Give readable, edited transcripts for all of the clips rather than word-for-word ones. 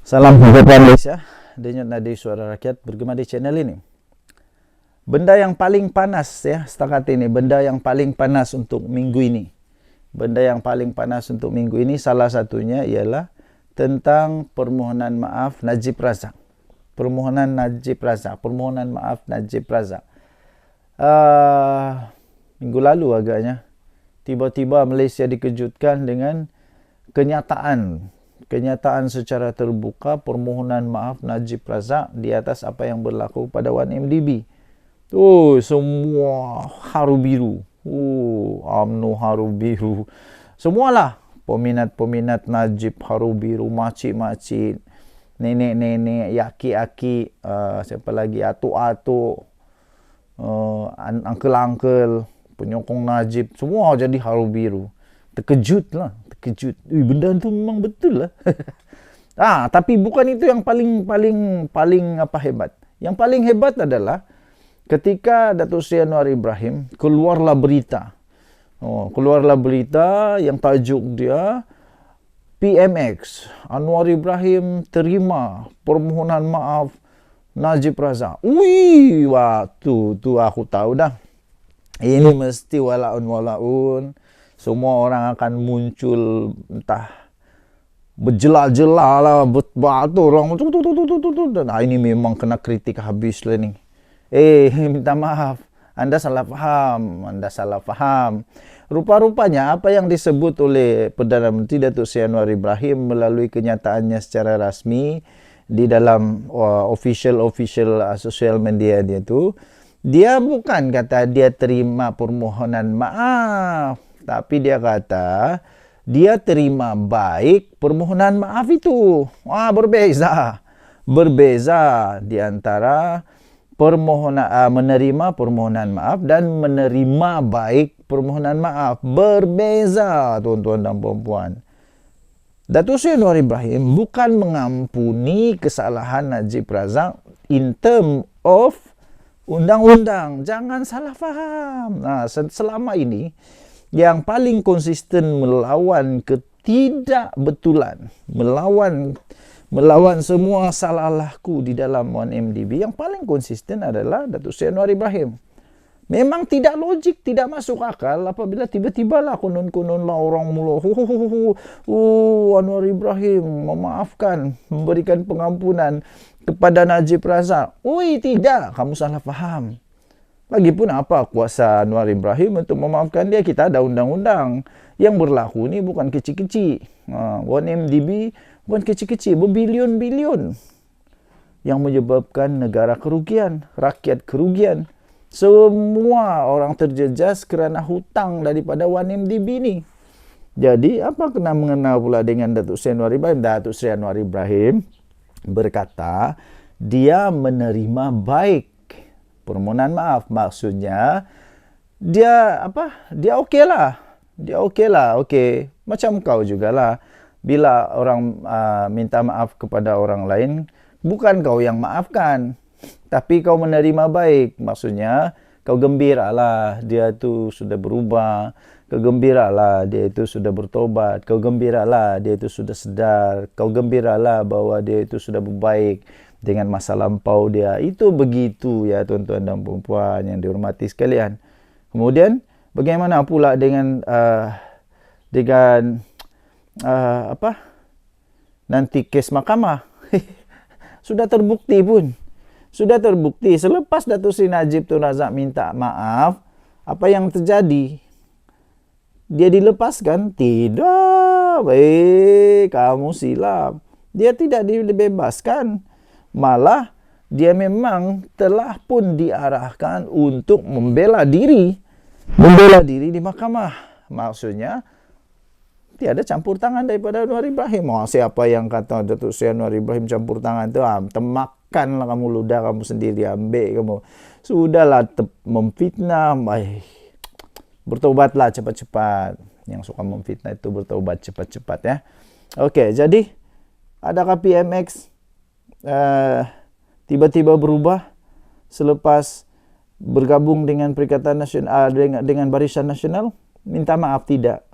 Salam sejahtera Malaysia. Denyut nadi suara rakyat bergema di channel ini. Benda yang paling panas ya setakat ini, benda yang paling panas untuk minggu ini. Benda yang paling panas untuk minggu ini salah satunya ialah tentang permohonan maaf Najib Razak. Permohonan maaf Najib Razak. Minggu lalu agaknya tiba-tiba Malaysia dikejutkan dengan kenyataan secara terbuka permohonan maaf Najib Razak di atas apa yang berlaku pada 1MDB. Semua haru biru. UMNO haru biru. Semualah peminat-peminat Najib haru biru, makcik-makcik, nenek-nenek, yaki-yaki, siapa lagi, atuk-atuk, uncle-uncle, penyokong Najib, semua jadi haru biru. Terkejut. Benda tu memang betul lah. Tapi bukan itu yang paling hebat. Yang paling hebat adalah ketika Datuk Seri Anwar Ibrahim keluarlah berita yang tajuk dia PMX Anwar Ibrahim terima permohonan maaf Najib Razak. Tu aku tahu dah. Ini mesti walaun. Semua orang akan muncul entah berjelah-jelah lah, batu orang. Ini memang kena kritik habis lah ni. Minta maaf. Anda salah faham. Rupa-rupanya apa yang disebut oleh Perdana Menteri Datuk Seri Anwar Ibrahim melalui kenyataannya secara rasmi di dalam official social media dia tu, dia bukan kata dia terima permohonan maaf, tapi dia kata dia terima baik permohonan maaf itu. Berbeza di antara menerima permohonan maaf dan menerima baik permohonan maaf. Berbeza, tuan-tuan dan puan-puan. Datuk Seri Anwar Ibrahim bukan mengampuni kesalahan Najib Razak in term of undang-undang. Jangan salah faham. Selama ini yang paling konsisten melawan ketidakbetulan, melawan semua salah laku di dalam 1MDB, yang paling konsisten adalah Datuk Seri Anwar Ibrahim. Memang tidak logik, tidak masuk akal apabila tiba-tiba lah konon-konon lah orang mula Anwar Ibrahim memaafkan, memberikan pengampunan kepada Najib Razak. Tidak, kamu salah faham. Lagipun apa kuasa Anwar Ibrahim untuk memaafkan dia? Kita ada undang-undang yang berlaku ni bukan kecil-kecil. 1MDB bukan kecil-kecil, berbilion-bilion yang menyebabkan negara kerugian, rakyat kerugian. Semua orang terjejas kerana hutang daripada 1MDB ni. Jadi apa kena mengenal pula dengan Datuk Seri Anwar Ibrahim? Datuk Seri Anwar Ibrahim berkata dia menerima baik permohonan maaf. Maksudnya dia okey lah. Macam kau jugalah. Bila orang minta maaf kepada orang lain, bukan kau yang maafkan, tapi kau menerima baik. Maksudnya kau gembiralah dia tu sudah berubah. Kau gembiralah dia itu sudah bertobat. Kau gembiralah dia itu sudah sedar. Kau gembiralah bahwa dia itu sudah berbaik dengan masa lampau dia. Itu begitu ya tuan-tuan dan puan-puan yang dihormati sekalian. Kemudian bagaimana pula dengan nanti kes mahkamah? Sudah terbukti pun. Selepas Datuk Seri Najib Tun Razak minta maaf, apa yang terjadi? Dia dilepaskan? Tidak. Kamu silap. Dia tidak dibebaskan. Malah dia memang telah pun diarahkan untuk membela diri di mahkamah. Maksudnya tiada campur tangan daripada Anwar Ibrahim. Siapa yang kata Datuk Seri Anwar Ibrahim campur tangan tu? Temakanlah kamu, ludah kamu sendiri, ambil kamu. Sudahlah memfitnah. Bertobatlah cepat-cepat. Yang suka memfitnah itu bertobat cepat-cepat ya. Okey, jadi adakah PMX tiba-tiba berubah selepas bergabung dengan Perikatan Nasional dengan Barisan Nasional? Minta maaf, tidak.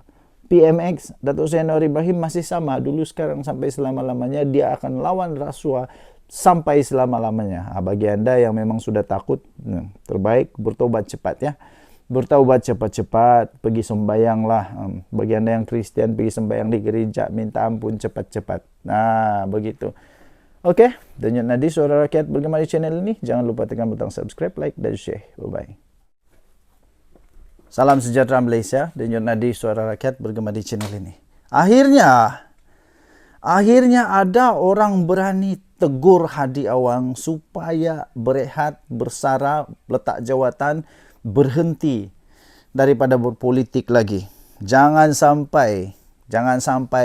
PMX, Datuk Seri Anwar Ibrahim masih sama. Dulu, sekarang, sampai selama-lamanya. Dia akan lawan rasuah sampai selama-lamanya. Bagi Anda yang memang sudah takut, terbaik bertobat cepat ya. Bertaubat cepat-cepat, pergi sembahyanglah. Bagi Anda yang Kristian, pergi sembahyang di gereja, minta ampun cepat-cepat. Nah, begitu. Oke, Denyut Nadi Suara Rakyat bergema di channel ini. Jangan lupa tekan butang subscribe, like, dan share. Bye-bye. Salam sejahtera Malaysia. Denyut Nadi Suara Rakyat bergema di channel ini. Akhirnya ada orang berani tegur Hadi Awang supaya berehat, bersara, letak jawatan, berhenti daripada berpolitik lagi. Jangan sampai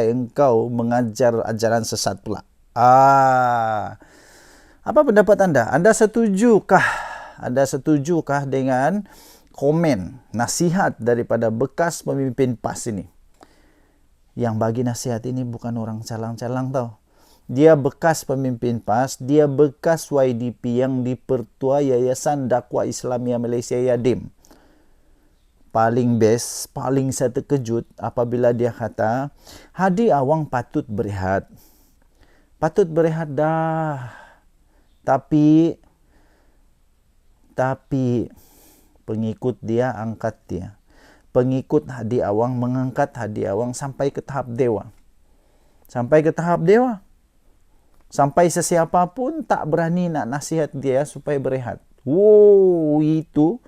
engkau mengajar ajaran sesat pula. Apa pendapat Anda? Anda setujukah dengan komen, nasihat daripada bekas pemimpin PAS ini? Yang bagi nasihat ini bukan orang calang-calang tau. Dia bekas pemimpin PAS, dia bekas YDP yang dipertua Yayasan Dakwah Islamiyah Malaysia Yadim. Paling best, paling saya terkejut apabila dia kata, Hadi Awang patut berehat. Patut berehat dah. Tapi pengikut dia angkat dia. Pengikut Hadi Awang mengangkat Hadi Awang sampai ke tahap dewa. Sampai sesiapa pun tak berani nak nasihat dia supaya berehat. Wow, itu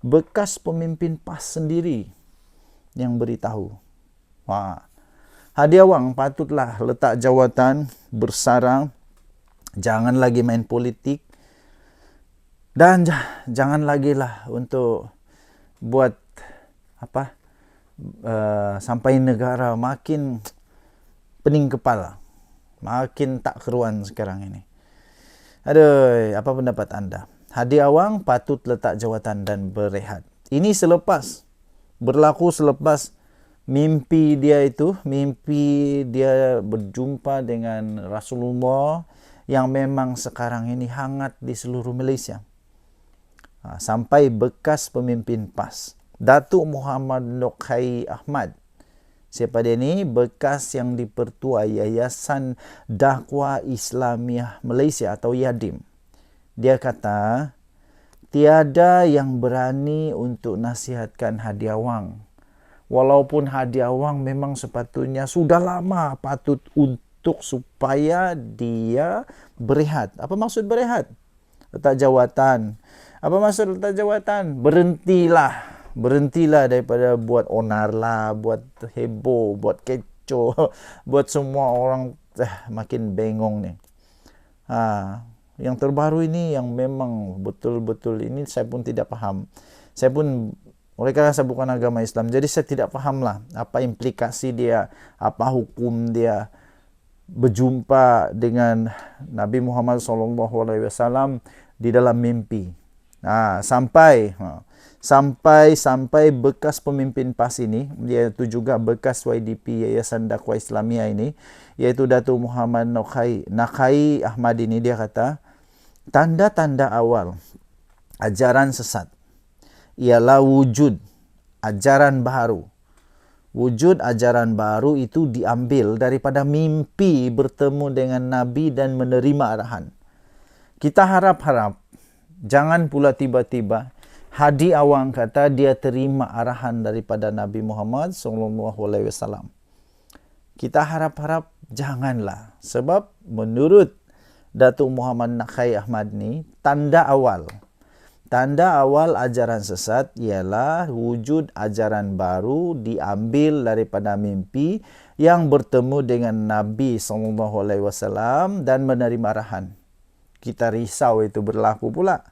bekas pemimpin PAS sendiri yang beritahu. Wah, Hadi Awang patutlah letak jawatan, bersarang, jangan lagi main politik, dan jangan lagi lah untuk buat sampai negara makin pening kepala. Makin tak keruan sekarang ini. Aduh, apa pendapat Anda? Hadi Awang patut letak jawatan dan berehat. Ini berlaku selepas mimpi dia berjumpa dengan Rasulullah yang memang sekarang ini hangat di seluruh Malaysia. Sampai bekas pemimpin PAS, Datuk Muhammad Nokai Ahmad. Siapa dia ni? Bekas yang dipertua Yayasan Dakwah Islamiyah Malaysia atau Yadim. Dia kata, tiada yang berani untuk nasihatkan Hadi Awang. Walaupun Hadi Awang memang sepatutnya sudah lama patut untuk supaya dia berehat. Apa maksud berehat? Letak jawatan. Apa maksud letak jawatan? Berhentilah daripada buat onar lah, buat heboh, buat kecoh, buat semua orang makin bengong ni. Yang terbaru ini yang memang betul-betul ini saya pun tidak faham. Oleh kerana saya bukan agama Islam, jadi saya tidak fahamlah apa implikasi dia, apa hukum dia berjumpa dengan Nabi Muhammad SAW di dalam mimpi. Sampai bekas pemimpin PAS ini, iaitu juga bekas YDP Yayasan Dakwah Islamiyah ini, iaitu Datuk Muhammad Nakai Ahmad ini, dia kata, tanda-tanda awal ajaran sesat ialah wujud ajaran baru. Wujud ajaran baru itu diambil daripada mimpi bertemu dengan Nabi dan menerima arahan. Kita harap-harap jangan pula tiba-tiba Hadi Awang kata dia terima arahan daripada Nabi Muhammad SAW. Kita harap-harap janganlah. Sebab menurut Datuk Muhammad Nakai Ahmad ni, tanda awal ajaran sesat ialah wujud ajaran baru diambil daripada mimpi yang bertemu dengan Nabi SAW dan menerima arahan. Kita risau itu berlaku pula.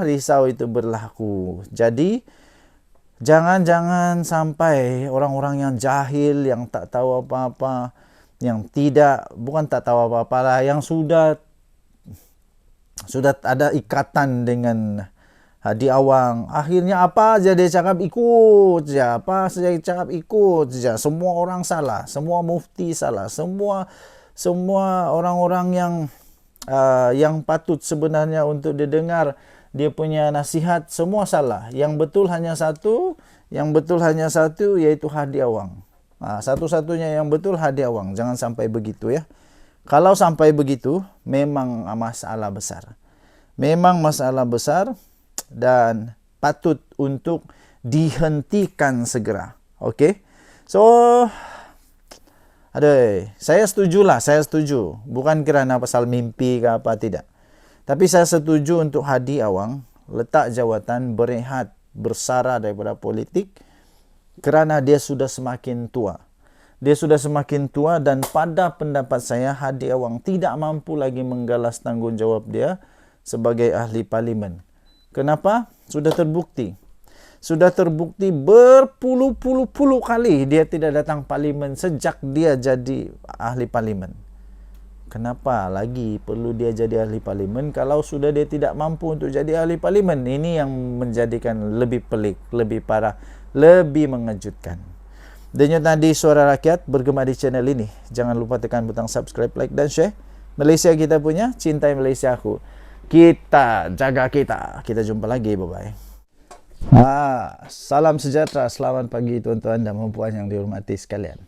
Risau itu berlaku. Jadi jangan sampai orang-orang yang jahil, yang tak tahu apa-apa, yang bukan tak tahu apa-apa lah, yang sudah ada ikatan dengan Hadi Awang. Akhirnya apa aja dia cakap ikut je. Apa saja dia cakap ikut je. Semua orang salah, semua mufti salah, semua orang-orang yang patut sebenarnya untuk didengar dia punya nasihat semua salah. Yang betul hanya satu, iaitu Hadi Awang. Satu-satunya yang betul Hadi Awang. Jangan sampai begitu ya. Kalau sampai begitu, memang masalah besar. Memang masalah besar dan patut untuk dihentikan segera. Oke? So, saya setuju. Bukan kerana pasal mimpi ke apa, tidak. Tapi saya setuju untuk Hadi Awang letak jawatan, berehat, bersara daripada politik kerana dia sudah semakin tua. Dia sudah semakin tua dan pada pendapat saya Hadi Awang tidak mampu lagi menggalas tanggungjawab dia sebagai ahli parlimen. Kenapa? Sudah terbukti. Sudah terbukti berpuluh-puluh kali dia tidak datang parlimen sejak dia jadi ahli parlimen. Kenapa lagi perlu dia jadi ahli parlimen kalau sudah dia tidak mampu untuk jadi ahli parlimen? Ini yang menjadikan lebih pelik, lebih parah, lebih mengejutkan. Denyut nadi suara rakyat bergema di channel ini. Jangan lupa tekan butang subscribe, like dan share. Malaysia kita punya, cintai Malaysia aku. Kita jaga kita. Kita jumpa lagi, bye-bye. Salam sejahtera, selamat pagi tuan-tuan dan puan yang dihormati sekalian.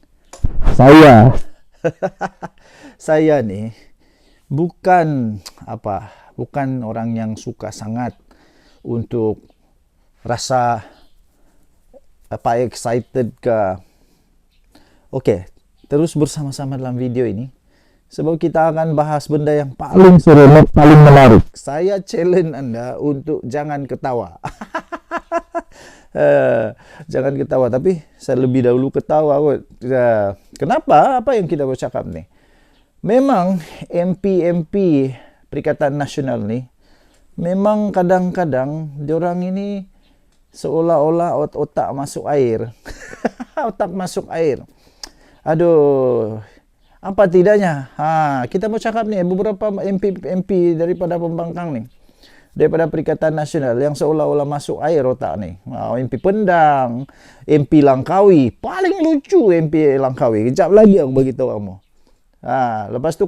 Saya nih bukan orang yang suka sangat untuk rasa excited ke. Okey, terus bersama-sama dalam video ini sebab kita akan bahas benda yang paling seronok, paling menarik. Saya challenge anda untuk jangan ketawa. Jangan ketawa, tapi saya lebih dahulu ketawa. Kenapa? Apa yang kita bercakap ni? Memang MP Perikatan Nasional ni memang kadang-kadang diorang ini seolah-olah otak masuk air. Otak masuk air. Aduh, apa tidaknya? Kita mau cakap ni beberapa MP daripada pembangkang ni, daripada Perikatan Nasional yang seolah-olah masuk air otak ni. MP Pendang, MP Langkawi, paling lucu MP Langkawi. Kejap lagi aku beritahu kamu. Lepas tu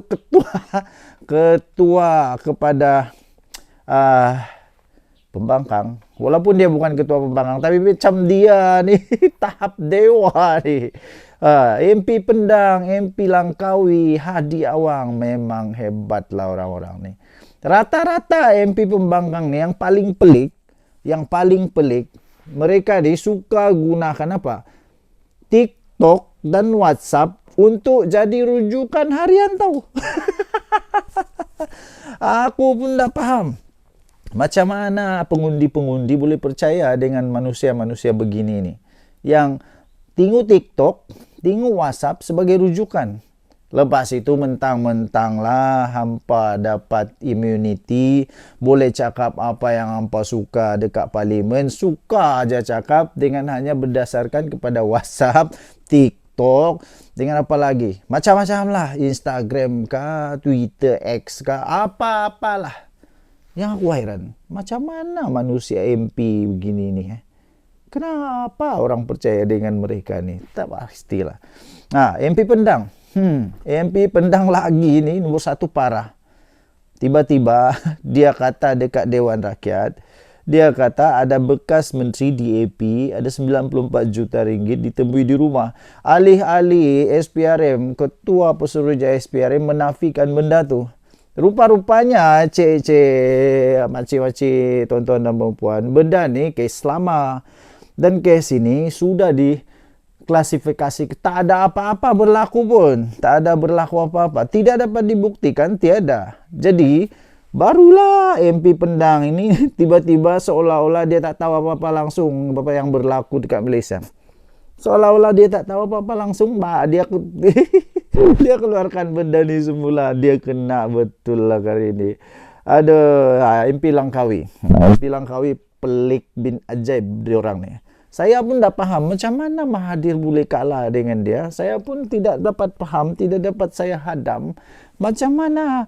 ketua kepada pembangkang, walaupun dia bukan ketua pembangkang, tapi macam dia ni tahap dewa ni. MP Pendang, MP Langkawi, Hadi Awang, memang hebatlah orang-orang ni. Rata-rata MP pembangkang ni yang paling pelik, mereka ni suka gunakan apa? TikTok dan WhatsApp untuk jadi rujukan harian tahu. Aku pun tak faham. Macam mana pengundi-pengundi boleh percaya dengan manusia-manusia begini ni, yang tengok TikTok, tengok WhatsApp sebagai rujukan. Lepas itu mentang-mentang lah hampa dapat immunity, boleh cakap apa yang hampa suka dekat parlimen, suka aja cakap dengan hanya berdasarkan kepada WhatsApp, TikTok, dengan apa lagi? Macam-macam lah, Instagram kah, Twitter, X kah, apa-apalah. Yang aku heran, macam mana manusia MP begini ni? Kenapa orang percaya dengan mereka ni? Tak pastilah. MP Pendang. MP Pendang lagi ni nombor satu parah. Tiba-tiba dia kata dekat Dewan Rakyat, dia kata ada bekas menteri DAP, ada 94 juta ringgit ditemui di rumah. Alih-alih SPRM, ketua pesuruhjaya SPRM menafikan benda tu. Rupa-rupanya makcik-makcik, tuan-tuan dan puan, benda ni kes lama. Dan kes ini sudah diklasifikasi, tak ada apa-apa berlaku pun. Tak ada berlaku apa-apa. Tidak dapat dibuktikan, tiada. Jadi, barulah MP Pendang ini tiba-tiba seolah-olah dia tak tahu apa-apa langsung apa yang berlaku dekat Malaysia. Seolah-olah dia tak tahu apa-apa langsung, dia dia keluarkan benda ni semula. Dia kena betul lah kali ini. MP Langkawi. MP Langkawi pelik bin ajaib diorang ni. Saya pun tak faham macam mana Mahathir boleh kalah dengan dia. Saya pun tidak dapat faham, tidak dapat saya hadam macam mana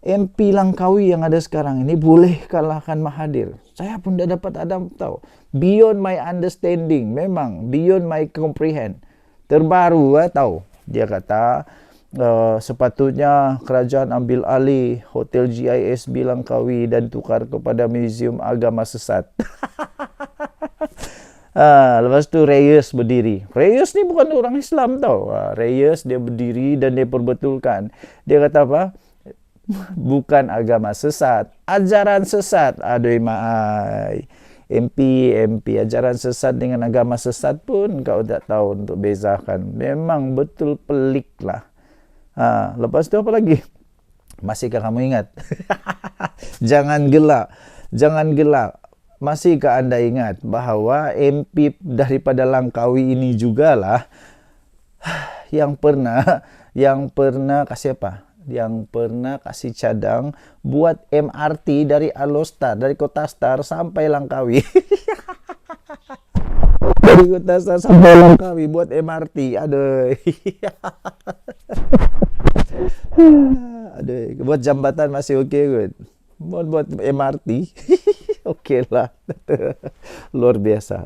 MP Langkawi yang ada sekarang ini boleh kalahkan Mahathir. Saya pun tak dapat hadam tahu. Beyond my understanding, memang beyond my comprehend. Terbaru tahu. Dia kata sepatutnya kerajaan ambil alih Hotel GISB Langkawi dan tukar kepada Museum Agama Sesat. Lepas tu Reyes berdiri. Reyes ni bukan orang Islam tau. Reyes dia berdiri dan dia perbetulkan. Dia kata apa? Bukan agama sesat, ajaran sesat. Aduh maai. MP ajaran sesat dengan agama sesat pun kau tak tahu untuk bezakan. Memang betul pelik lah. Lepas tu apa lagi? Masihkah kamu ingat? Jangan gelak. Masihkah anda ingat bahawa MP daripada Langkawi ini jugalah yang pernah kasih apa? Yang pernah kasih cadang buat MRT dari Alostar, dari Kota Star sampai Langkawi. Dari Kota Star sampai Langkawi buat MRT. Aduh. Aduh, buat jambatan masih okey kot. Buat MRT. Okey lah. Luar biasa.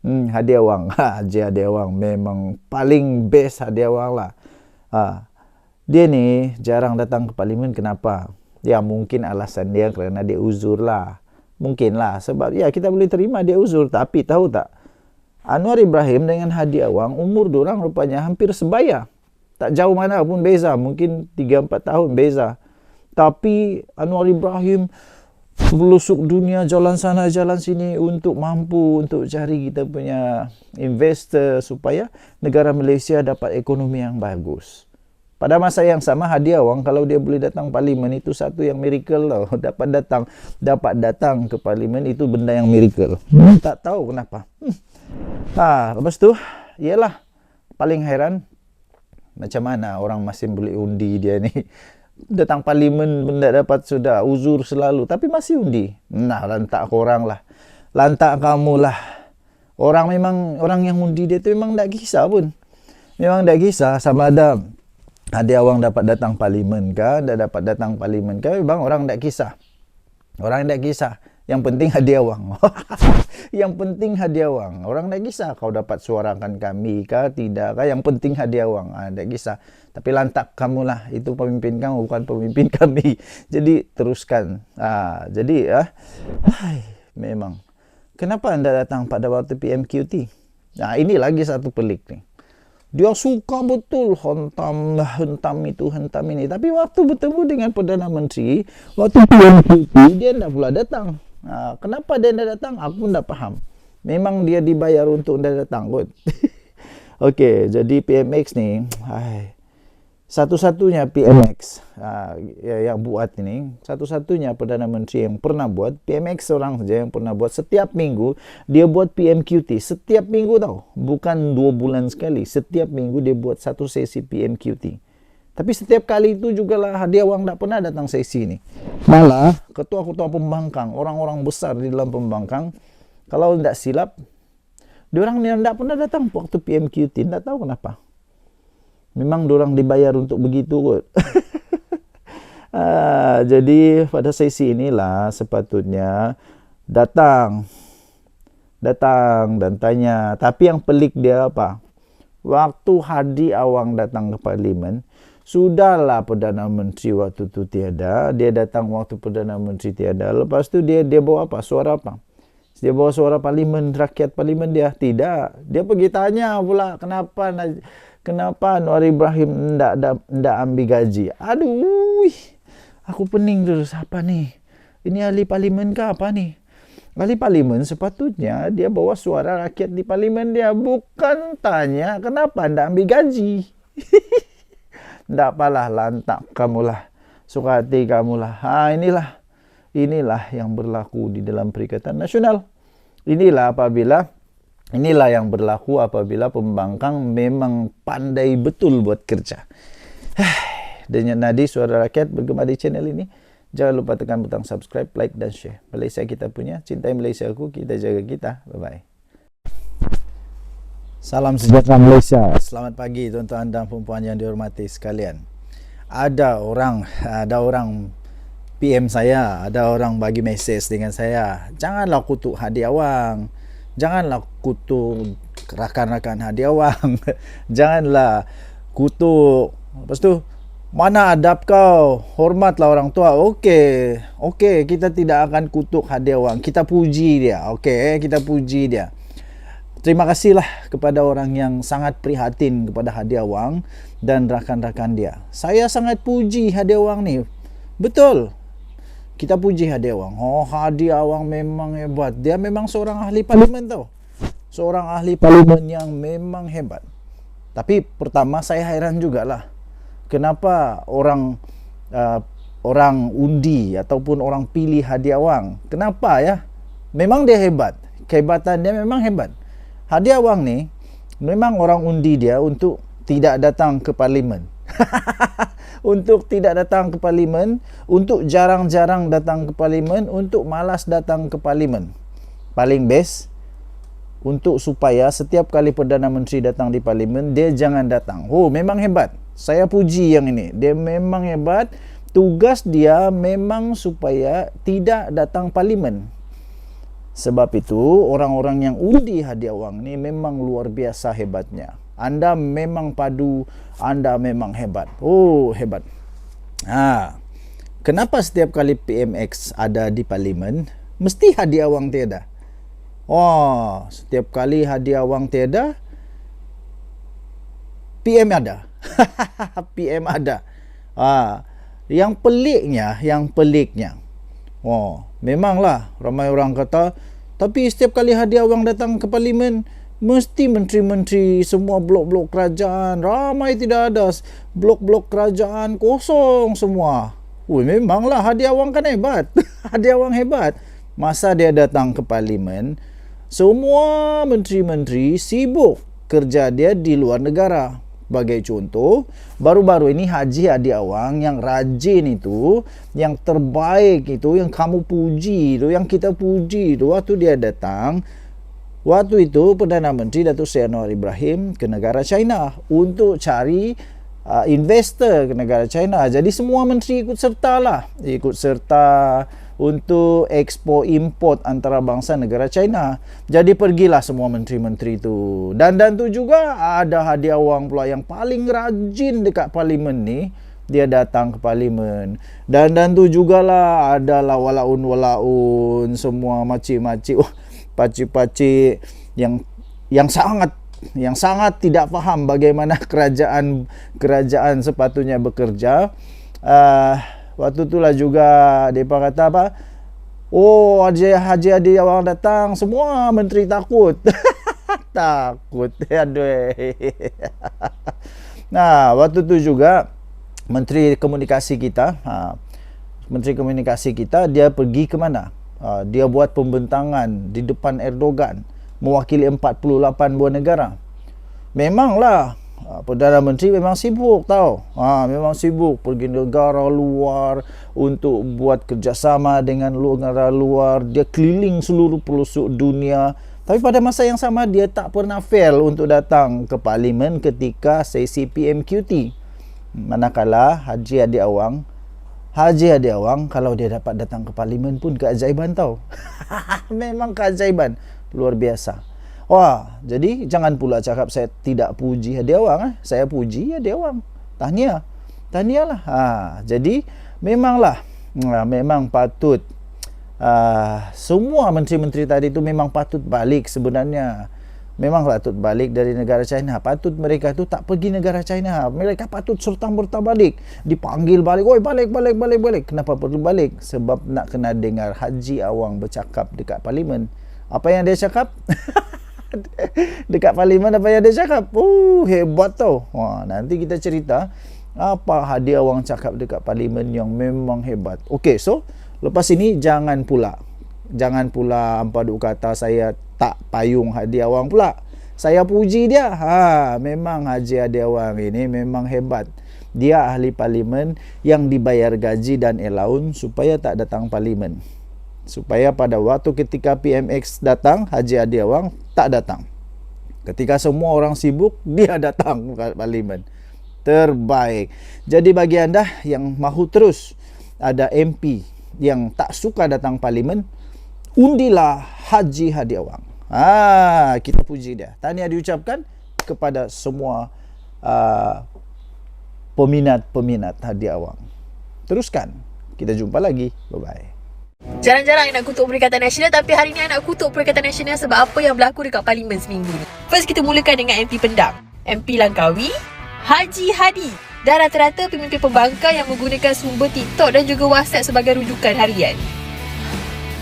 Hadiah wang. Haji Hadiah Wang memang paling best hadiah wang lah. Dia ni jarang datang ke parlimen. Kenapa? Ya mungkin alasan dia kerana dia uzur lah. Mungkin lah. Sebab ya kita boleh terima dia uzur. Tapi tahu tak? Anwar Ibrahim dengan Hadiah Wang umur diorang rupanya hampir sebaya. Tak jauh mana pun beza. Mungkin 3-4 tahun beza. Tapi Anwar Ibrahim belusuk dunia, jalan sana jalan sini untuk mampu untuk cari kita punya investor supaya negara Malaysia dapat ekonomi yang bagus. Pada masa yang sama Hadiah Wang kalau dia boleh datang parlimen itu satu yang miracle tau. Dapat datang ke parlimen itu benda yang miracle. Tak tahu kenapa. Lepas tu ialah paling heran macam mana orang masih boleh undi dia ni. Datang parlimen benda dapat sudah uzur selalu tapi masih undi. Lantak korang lah. Lantak kamu lah. Orang yang undi dia tu memang tak kisah pun. Memang tak kisah sama ada Hadiah Wang dapat datang parlimen kah, tak dapat datang parlimen kah, bang orang tak kisah. Orang tak kisah. Yang penting Hadiah Wang. Yang penting Hadiah Wang. Orang tak kisah kau dapat suarakan kami kah, tidak kah, yang penting Hadiah Wang. Tak kisah. Tapi lantak kamu lah, itu pemimpin kamu bukan pemimpin kami. Jadi teruskan. Memang. Kenapa anda datang pada waktu PMQT? Ini lagi satu pelik ni. Dia suka betul hentam ini. Tapi waktu bertemu dengan Perdana Menteri, waktu PMQT, dia tidak pula datang. Kenapa dia tidak datang? Aku pun tak faham. Memang dia dibayar untuk tidak datang kot. Okey, jadi PMX ni, satu-satunya PMX yang buat ini, satu-satunya Perdana Menteri yang pernah buat, PMX seorang saja yang pernah buat. Setiap minggu dia buat PMQT. Setiap minggu tau. Bukan 2 bulan sekali. Setiap minggu dia buat satu sesi PMQT. Tapi setiap kali itu jugalah Hadiah Wang tak pernah datang sesi ni. Malah ketua-ketua pembangkang, orang-orang besar di dalam pembangkang, kalau tidak silap, diorang ni tidak pernah datang waktu PMQT. Tak tahu kenapa. Memang diorang dibayar untuk begitu kot. Jadi pada sesi inilah sepatutnya datang dan tanya. Tapi yang pelik dia apa? Waktu Hadiah Wang datang ke parlimen, sudahlah Perdana Menteri waktu tu tiada. Dia datang waktu Perdana Menteri tiada. Lepas tu dia bawa apa? Suara apa? Dia bawa suara parlimen, rakyat parlimen dia. Tidak. Dia pergi tanya pula kenapa Anwar Ibrahim ndak ambil gaji. Aduh, aku pening dulu. Siapa ni? Ini ahli parlimen ke apa ni? Ahli parlimen sepatutnya dia bawa suara rakyat di parlimen dia. Bukan tanya kenapa ndak ambil gaji. Ndak apalah, lantak kamulah. Suka hati kamulah. Inilah yang berlaku di dalam Perikatan Nasional. Inilah yang berlaku apabila pembangkang memang pandai betul buat kerja. Denyut nadi suara rakyat bergema di channel ini. Jangan lupa tekan butang subscribe, like dan share. Malaysia kita punya, cintai Malaysia aku, kita jaga kita. Bye-bye. Salam sejahtera Malaysia. Selamat pagi tuan-tuan dan puan-puan yang dihormati sekalian. Ada orang PM saya, ada orang bagi mesej dengan saya. Janganlah kutuk Hadiah Wang. Janganlah kutuk rakan-rakan Hadiah Wang. Janganlah kutuk. Lepas tu, mana adab kau? Hormatlah orang tua. Okey, kita tidak akan kutuk Hadiah Wang. Kita puji dia. Okey, kita puji dia. Terima kasihlah kepada orang yang sangat prihatin kepada Hadi Awang dan rakan-rakan dia. Saya sangat puji Hadi Awang ni. Betul. Kita puji Hadi Awang. Oh, Hadi Awang memang hebat. Dia memang seorang ahli parlimen tau. Seorang ahli parlimen yang memang hebat. Tapi pertama saya heran jugalah. Kenapa orang undi ataupun orang pilih Hadi Awang? Kenapa ya? Memang dia hebat. Kehebatan dia memang hebat. Hadi Awang ni memang orang undi dia untuk tidak datang ke parlimen. Untuk tidak datang ke parlimen, untuk jarang-jarang datang ke parlimen, untuk malas datang ke parlimen. Paling best untuk supaya setiap kali Perdana Menteri datang di parlimen, dia jangan datang. Oh, memang hebat. Saya puji yang ini. Dia memang hebat. Tugas dia memang supaya tidak datang parlimen. Sebab itu, orang-orang yang undi Hadi Awang ni memang luar biasa hebatnya. Anda memang padu, anda memang hebat. Oh, hebat. Kenapa setiap kali PMX ada di parlimen, mesti Hadi Awang tiada? Oh, setiap kali Hadi Awang tiada, PM ada. PM ada. Yang peliknya, oh, memanglah ramai orang kata, tapi setiap kali Hadi Awang datang ke parlimen, mesti menteri-menteri semua blok-blok kerajaan ramai tidak ada, blok-blok kerajaan kosong semua. Memanglah Hadi Awang kan hebat. Hadi Awang hebat. Masa dia datang ke parlimen, semua menteri-menteri sibuk kerja dia di luar negara. Sebagai contoh, baru-baru ini Haji Hadi Awang yang rajin itu, yang terbaik itu, yang kamu puji itu, yang kita puji itu, waktu dia datang, waktu itu Perdana Menteri Datuk Seri Anwar Ibrahim ke negara China untuk cari investor ke negara China. Jadi semua menteri ikut serta untuk ekspor import antarabangsa negara China. Jadi pergilah semua menteri-menteri itu. Dan tu juga ada Hadi Awang pula yang paling rajin dekat parlimen ni. Dia datang ke parlimen. Dan tu jugalah ada walaun-walaun semua macik-macik, pacik-pacik yang sangat tidak faham bagaimana kerajaan sepatutnya bekerja. Waktu itulah juga mereka kata apa? Oh, Haji Hadi Awang datang, semua menteri takut. Takut. Aduh. Nah, waktu itu juga Menteri Komunikasi kita, dia pergi ke mana? Dia buat pembentangan di depan Erdogan, mewakili 48 buah negara. Memanglah Perdana Menteri memang sibuk tau. Memang sibuk pergi negara luar untuk buat kerjasama dengan negara luar. Dia keliling seluruh pelosok dunia. Tapi pada masa yang sama dia tak pernah fail untuk datang ke parlimen ketika sesi PMQT. Manakala Haji Hadi Awang kalau dia dapat datang ke parlimen pun keajaiban tau. Memang keajaiban. Luar biasa. Wah, jadi jangan pula cakap saya tidak puji Hadi Awang. Saya puji Hadi Awang. Tahniahlah. Jadi memanglah, memang patut. Semua menteri-menteri tadi itu memang patut balik sebenarnya. Memang patut balik dari negara China. Patut mereka tu tak pergi negara China. Mereka patut serta-merta balik. Dipanggil balik. Oi, balik. Kenapa perlu balik? Sebab nak kena dengar Haji Awang bercakap dekat parlimen. Apa yang dia cakap? Dekat parlimen apa yang dia cakap? Hebat tau. Nanti kita cerita apa Hadi Awang cakap dekat parlimen yang memang hebat. Okey, so lepas ini jangan pula ampadu kata saya tak payung Hadi Awang pula. Saya puji dia. Memang Haji Hadi Awang ini memang hebat. Dia ahli parlimen yang dibayar gaji dan allowance supaya tak datang parlimen. Supaya pada waktu ketika PMX datang, Haji Hadi Awang tak datang. Ketika semua orang sibuk, dia datang ke parlimen. Terbaik. Jadi bagi anda yang mahu terus ada MP yang tak suka datang parlimen, undilah Haji Hadi Awang. Kita puji dia. Tahniah diucapkan kepada semua peminat-peminat Hadi Awang. Teruskan. Kita jumpa lagi. Bye-bye. Jarang-jarang nak kutuk Perikatan Nasional, tapi hari ni nak kutuk Perikatan Nasional sebab apa yang berlaku dekat Parlimen seminggu ni. First, kita mulakan dengan MP Pendang, MP Langkawi, Haji Hadi dan rata-rata pemimpin pembangkang yang menggunakan sumber TikTok dan juga WhatsApp sebagai rujukan harian.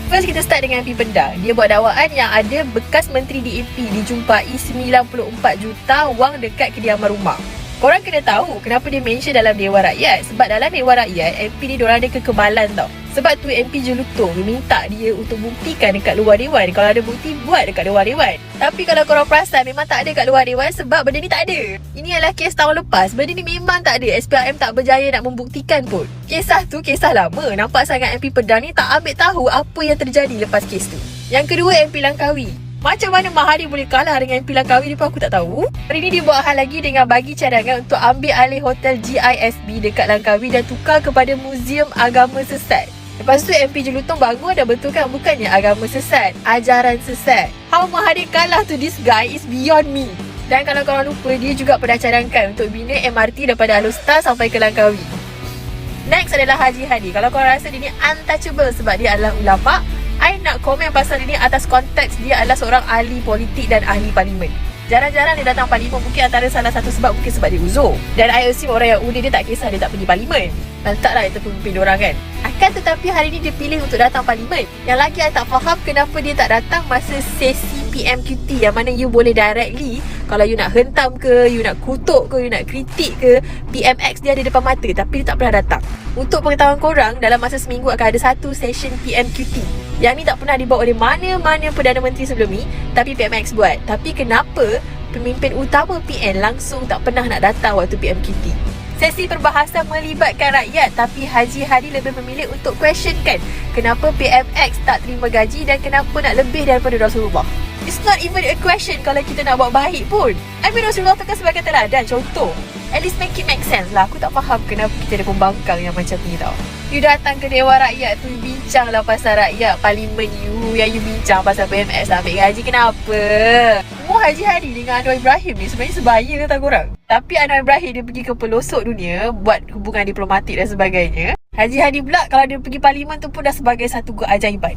First, kita start dengan MP Pendang. Dia buat dakwaan yang ada bekas Menteri DAP dijumpai 94 juta wang dekat kediaman rumah. Korang kena tahu kenapa dia mention dalam Dewan Rakyat. Sebab dalam Dewan Rakyat, MP ni diorang ada kekebalan tau. Sebab tu MP Jelutong minta dia untuk buktikan dekat luar Dewan. Kalau ada bukti, buat dekat luar Dewan. Tapi kalau korang perasan, memang tak ada kat luar Dewan sebab benda ni tak ada. Ini adalah kes tahun lepas. Benda ni memang tak ada. SPRM tak berjaya nak membuktikan pun. Kisah tu kisah lama. Nampak sangat MP Pendang ni tak ambil tahu apa yang terjadi lepas kes tu. Yang kedua, MP Langkawi. Macam mana Mahathir boleh kalah dengan MP Langkawi ni pun aku tak tahu. Hari ni dia buat hal lagi dengan bagi cadangan untuk ambil alih hotel GISB dekat Langkawi dan tukar kepada Muzium Agama Sesat. Lepas tu MP Jelutong bangun dan betulkan bukannya agama sesat, ajaran sesat. How Mahathir kalah to this guy is beyond me. Dan kalau korang lupa, dia juga pernah cadangkan untuk bina MRT daripada Alustar sampai ke Langkawi. Next adalah Haji Hadi. Kalau korang rasa dia ni untouchable sebab dia adalah ulama, I nak komen pasal dia ni atas konteks dia adalah seorang ahli politik dan ahli parlimen. Jarang-jarang dia datang parlimen, mungkin antara salah satu sebab mungkin sebab dia uzur. Dan I assume orang yang undi dia tak kisah dia tak pergi parlimen. Lantaklah itu pemimpin diorang kan. Akan tetapi hari ni dia pilih untuk datang parlimen. Yang lagi I tak faham kenapa dia tak datang masa sesi PMQT yang mana you boleh directly, kalau you nak hentam ke, you nak kutuk ke, you nak kritik ke, PMX dia ada depan mata tapi dia tak pernah datang. Untuk pengetahuan korang, dalam masa seminggu akan ada satu session PMQT. Yang ni tak pernah dibuat oleh mana-mana Perdana Menteri sebelum ni, tapi PMX buat. Tapi kenapa pemimpin utama PN langsung tak pernah nak datang waktu PMQT? Sesi perbahasan melibatkan rakyat, tapi Haji Hadi lebih memilih untuk questionkan kenapa PMX tak terima gaji dan kenapa nak lebih daripada Rasulullah. It's not even a question kalau kita nak buat baik pun. I mean Rasulullah tekan sebagai teladan, contoh. At least make it make sense lah. Aku tak faham kenapa kita ada pembangkang yang macam ni tau. You datang ke Dewan Rakyat tu, bincang lah pasal rakyat, parlimen you. Yang you bincang pasal PMX tak ambil gaji, kenapa? Mu Haji Hadi dengan Anwar Ibrahim ni sebenarnya sebaya kata korang. Tapi Anwar Ibrahim dia pergi ke pelosok dunia buat hubungan diplomatik dan sebagainya. Haji Hadi pula kalau dia pergi parlimen tu pun dah sebagai satu keajaiban.